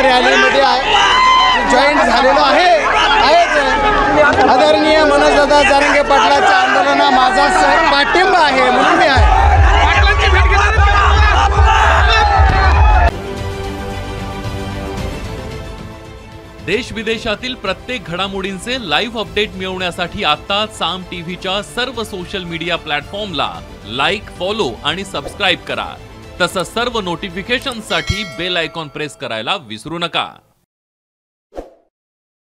रॅलीमध्ये joint झालेलो आहे। आदरणीय मनोजदादा जरांगे पाटलांच्या आंदोलनाला माझा पाठिंबा आहे म्हणून मी आहे। देश विदेशातील प्रत्येक घडामोडींचे लाईव्ह अपडेट मिळवण्यासाठी आता साम टीव्हीच्या सर्व सोशल मीडिया प्लॅटफॉर्मला लाईक, फॉलो आणि सबस्क्राईब करा। तसंच सर्व नोटिफिकेशनसाठी बेल आयकॉन प्रेस करायला विसरू नका।